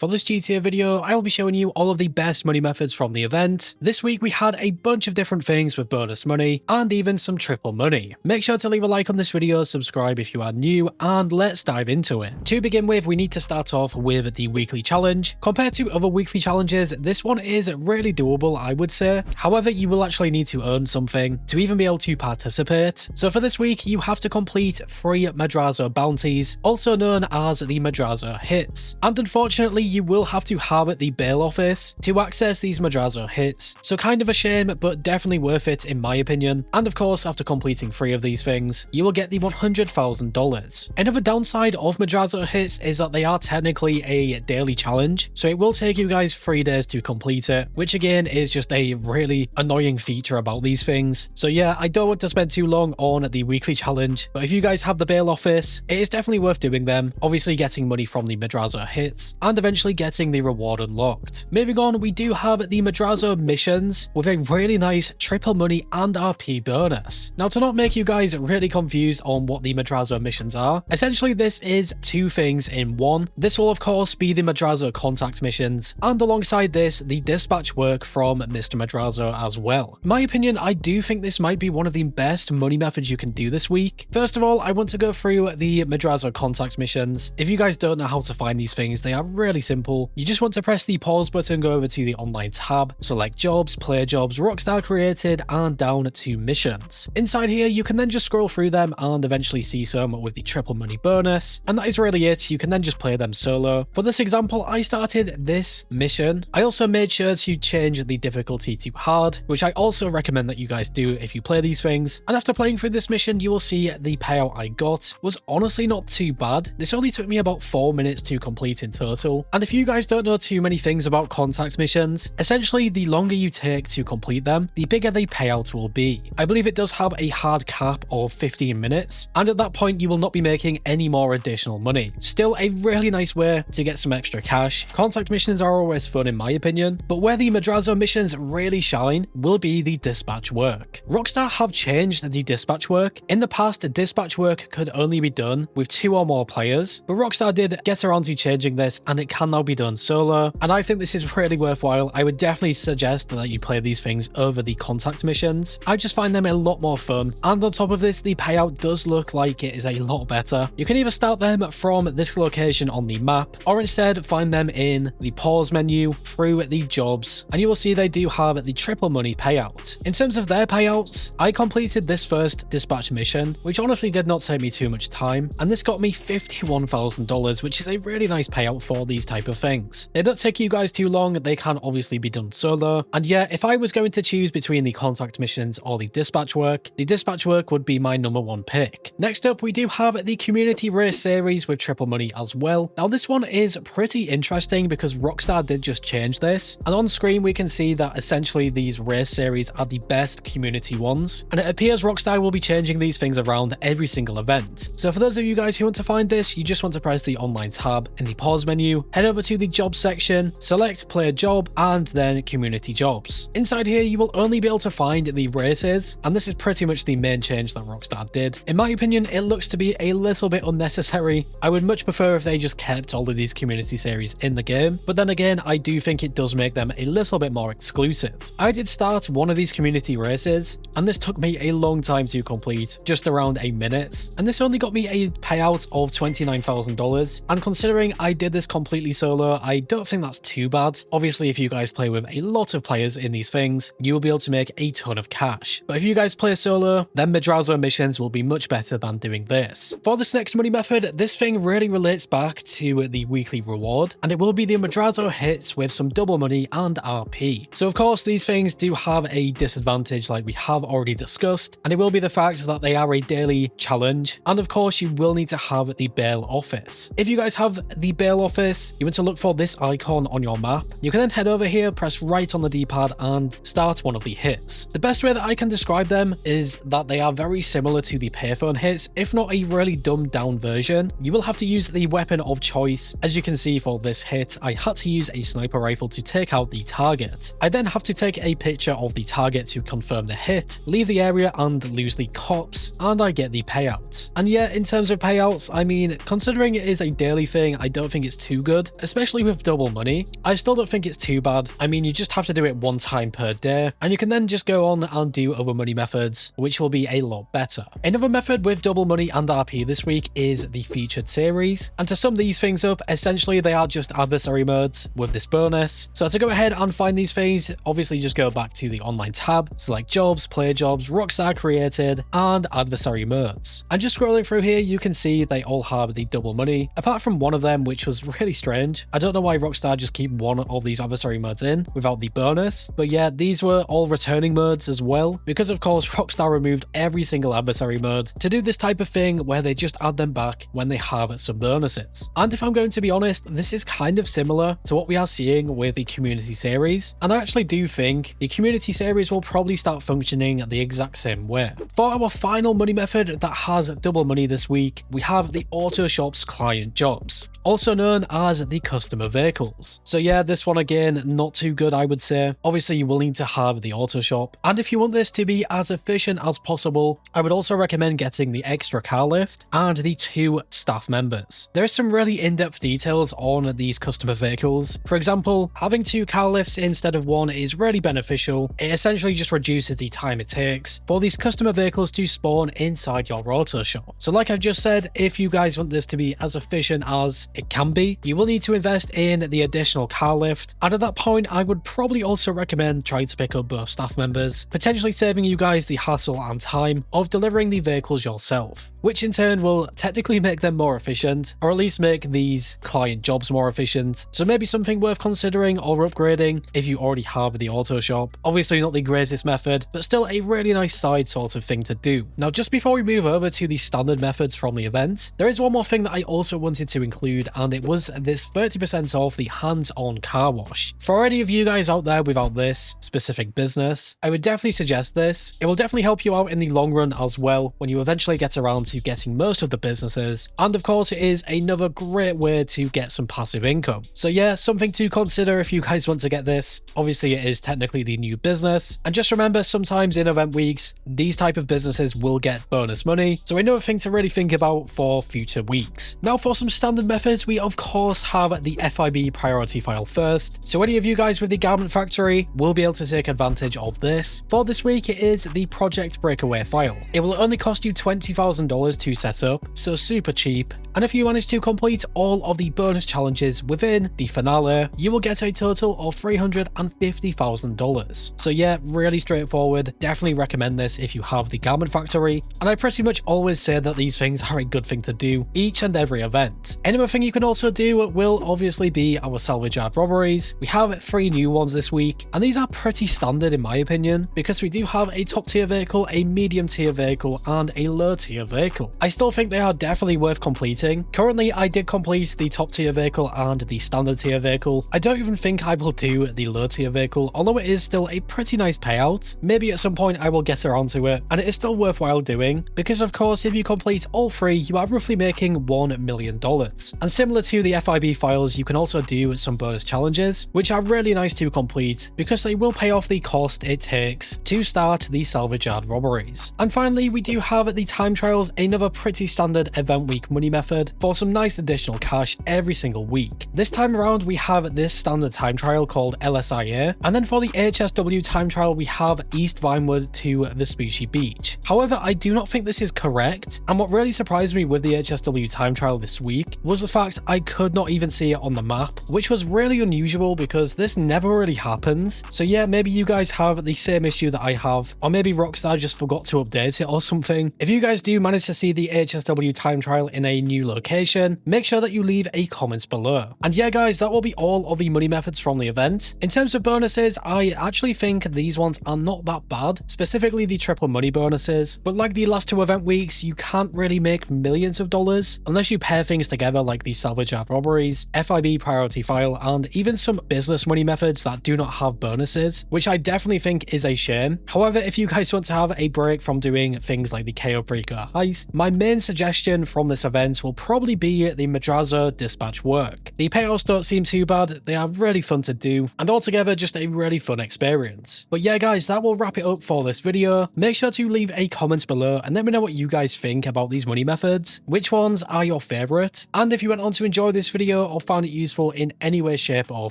For this GTA video, I will be showing you all of the best money methods from the event. This week we had a bunch of different things with bonus money and even some triple money. Make sure to leave a like on this video, subscribe if you are new, and let's dive into it. To begin with, we need to start off with the weekly challenge. Compared to other weekly challenges, this one is really doable, I would say. However, you will actually need to earn something to even be able to participate. So for this week, you have to complete 3 Madrazo bounties, also known as the Madrazo Hits. And unfortunately, you will have to have the bail office to access these Madrazo Hits. So kind of a shame, but definitely worth it in my opinion. And of course, after completing 3 of these things, you will get the $100,000. Another downside of Madrazo Hits is that they are technically a daily challenge, so it will take you guys 3 days to complete it, which again is just a really annoying feature about these things. So yeah, I don't want to spend too long on the weekly challenge, but if you guys have the bail office, it is definitely worth doing them, obviously getting money from the Madrazo Hits, and eventually getting the reward unlocked. Moving on, we do have the Madrazo Missions with a really nice triple money and RP bonus. Now, to not make you guys really confused on what the Madrazo Missions are, essentially this is 2 things in one. This will of course be the Madrazo contact missions, and alongside this, the dispatch work from Mr. Madrazo as well. In my opinion, I do think this might be one of the best money methods you can do this week. First of all, I want to go through the Madrazo contact missions. If you guys don't know how to find these things, they are really simple. You just want to press the pause button, go over to the online tab, select jobs, player jobs, Rockstar created, and down to missions. Inside here, you can then just scroll through them and eventually see some with the triple money bonus, and that is really it. You can then just play them solo. For this example, I started this mission. I also made sure to change the difficulty to hard, which I also recommend that you guys do if you play these things. And after playing through this mission, you will see the payout I got was honestly not too bad. This only took me about 4 minutes to complete in total. And if you guys don't know too many things about contact missions, essentially the longer you take to complete them, the bigger the payout will be. I believe it does have a hard cap of 15 minutes, and at that point you will not be making any more additional money. Still a really nice way to get some extra cash. Contact missions are always fun in my opinion, but where the Madrazo missions really shine will be the dispatch work. Rockstar have changed the dispatch work. In the past, dispatch work could only be done with 2 or more players, but Rockstar did get around to changing this and it can now be done solo, and I think this is really worthwhile. I would definitely suggest that you play these things over the contact missions. I just find them a lot more fun, and on top of this, the payout does look like it is a lot better. You can either start them from this location on the map, or instead find them in the pause menu through the jobs, and you will see they do have the triple money payout. In terms of their payouts, I completed this first dispatch mission, which honestly did not take me too much time, and this got me $51,000, which is a really nice payout for these type of things. They don't take you guys too long, they can obviously be done solo, and yeah, if I was going to choose between the contact missions or the dispatch work would be my #1 pick. Next up, we do have the community race series with triple money as well. Now this one is pretty interesting because Rockstar did just change this, and on screen we can see that essentially these race series are the best community ones, and it appears Rockstar will be changing these things around every single event. So for those of you guys who want to find this, you just want to press the online tab in the pause menu, head over to the job section, select player job, and then community jobs. Inside here, you will only be able to find the races, and this is pretty much the main change that Rockstar did. In my opinion, it looks to be a little bit unnecessary. I would much prefer if they just kept all of these community series in the game, but then again, I do think it does make them a little bit more exclusive. I did start one of these community races, and this took me a long time to complete, just around a minute, and this only got me a payout of $29,000, and considering I did this completely solo, I don't think that's too bad. Obviously, if you guys play with a lot of players in these things, you will be able to make a ton of cash, but if you guys play solo, then Madrazo missions will be much better than doing this. For this next money method, this thing really relates back to the weekly reward, and it will be the Madrazo Hits with some double money and RP. So of course, these things do have a disadvantage like we have already discussed, and it will be the fact that they are a daily challenge, and of course you will need to have the bail office. If you guys have the bail office, you want to look for this icon on your map. You can then head over here, press right on the D-pad and start one of the hits. The best way that I can describe them is that they are very similar to the payphone hits, if not a really dumbed down version. You will have to use the weapon of choice. As you can see for this hit, I had to use a sniper rifle to take out the target. I then have to take a picture of the target to confirm the hit, leave the area and lose the cops, and I get the payout. And yeah, in terms of payouts, I mean, considering it is a daily thing, I don't think it's too good. especially with double money. I still don't think it's too bad. I mean, you just have to do it one time per day, and you can then just go on and do other money methods, which will be a lot better. Another method with double money and RP this week is the featured series, and to sum these things up, essentially they are just adversary modes with this bonus. So to go ahead and find these things, obviously just go back to the online tab, select jobs, player jobs, Rockstar created, and adversary modes. And just scrolling through here, you can see they all have the double money, apart from one of them, which was really strange. I don't know why Rockstar just keep one of these adversary modes in without the bonus, but yeah, these were all returning modes as well, because of course Rockstar removed every single adversary mode to do this type of thing where they just add them back when they have some bonuses. And if I'm going to be honest, this is kind of similar to what we are seeing with the community series, and I actually do think the community series will probably start functioning the exact same way. For our final money method that has double money this week, we have the Autoshop's client jobs, also known as the customer vehicles. So yeah, this one again, not too good I would say. Obviously you will need to have the Autoshop, and if you want this to be as efficient as possible, I would also recommend getting the extra car lift and the 2 staff members. There is some really in-depth details on these customer vehicles. For example, having 2 car lifts instead of 1 is really beneficial. It essentially just reduces the time it takes for these customer vehicles to spawn inside your Autoshop. So like I've just said, if you guys want this to be as efficient as it can be, you will need to invest in the additional car lift, and at that point I would probably also recommend trying to pick up both staff members, potentially saving you guys the hassle and time of delivering the vehicles yourself, which in turn will technically make them more efficient, or at least make these client jobs more efficient. So maybe something worth considering or upgrading if you already have the Autoshop. Obviously not the greatest method, but still a really nice side sort of thing to do. Now just before we move over to the standard methods from the event, there is one more thing that I also wanted to include, and it was this 30% off the hands-on car wash. For any of you guys out there without this specific business, I would definitely suggest this. It will definitely help you out in the long run as well when you eventually get around to getting most of the businesses, and of course it is another great way to get some passive income. So yeah, something to consider if you guys want to get this. Obviously it is technically the new business, and just remember sometimes in event weeks these type of businesses will get bonus money, so another thing to really think about for future weeks. Now for some standard methods, we of course have the FIB Priority File first. So any of you guys with the Garment Factory will be able to take advantage of this. For this week it is the Project Breakaway file. It will only cost you $20,000 to set up, so super cheap, and if you manage to complete all of the bonus challenges within the finale, you will get a total of $350,000. So yeah, really straightforward. Definitely recommend this if you have the Garment Factory, and I pretty much always say that these things are a good thing to do each and every event. Another thing you can also do will obviously be our Salvage Robberies. We have 3 new ones this week, and these are pretty standard in my opinion, because we do have a top tier vehicle, a medium tier vehicle, and a low tier vehicle. I still think they are definitely worth completing. Currently I did complete the top tier vehicle and the standard tier vehicle. I don't even think I will do the low tier vehicle, although it is still a pretty nice payout. Maybe at some point I will get around to it, and it is still worthwhile doing, because of course if you complete all 3 you are roughly making $1 million. And similar to the FIB files, you can also do some bonus challenges, which are really nice to complete because they will pay off the cost it takes to start the Salvage Robberies. And finally we do have the time trials, another pretty standard event week money method for some nice additional cash every single week. This time around we have this standard time trial called LSIA, and then for the HSW time trial we have East Vinewood to Vespucci Beach. However, I do not think this is correct, and what really surprised me with the HSW time trial this week was the fact I could not even see it on the map, which was really unusual because this never really happens. So yeah, maybe you guys have the same issue that I have, or maybe Rockstar just forgot to update it or something. If you guys do manage to see the HSW time trial in a new location, make sure that you leave a comment below. And yeah guys, that will be all of the money methods from the event. In terms of bonuses, I actually think these ones are not that bad, specifically the triple money bonuses, but like the last 2 event weeks, you can't really make millions of dollars unless you pair things together like the Salvage Robberies, FIB Priority File, and even some business money methods that do not have bonuses, which I definitely think is a shame. However, if you guys want to have a break from doing things like the KO Preco heist, least. My main suggestion from this event will probably be the Madrazo dispatch work. The payouts don't seem too bad, they are really fun to do, and altogether just a really fun experience. But yeah guys, that will wrap it up for this video. Make sure to leave a comment below and let me know what you guys think about these money methods. Which ones are your favourite? And if you went on to enjoy this video or found it useful in any way, shape or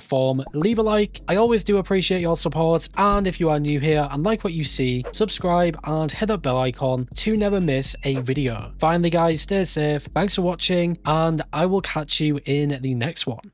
form, leave a like. I always do appreciate your support, and if you are new here and like what you see, subscribe and hit that bell icon to never miss a video. Finally guys, stay safe, thanks for watching, and I will catch you in the next one.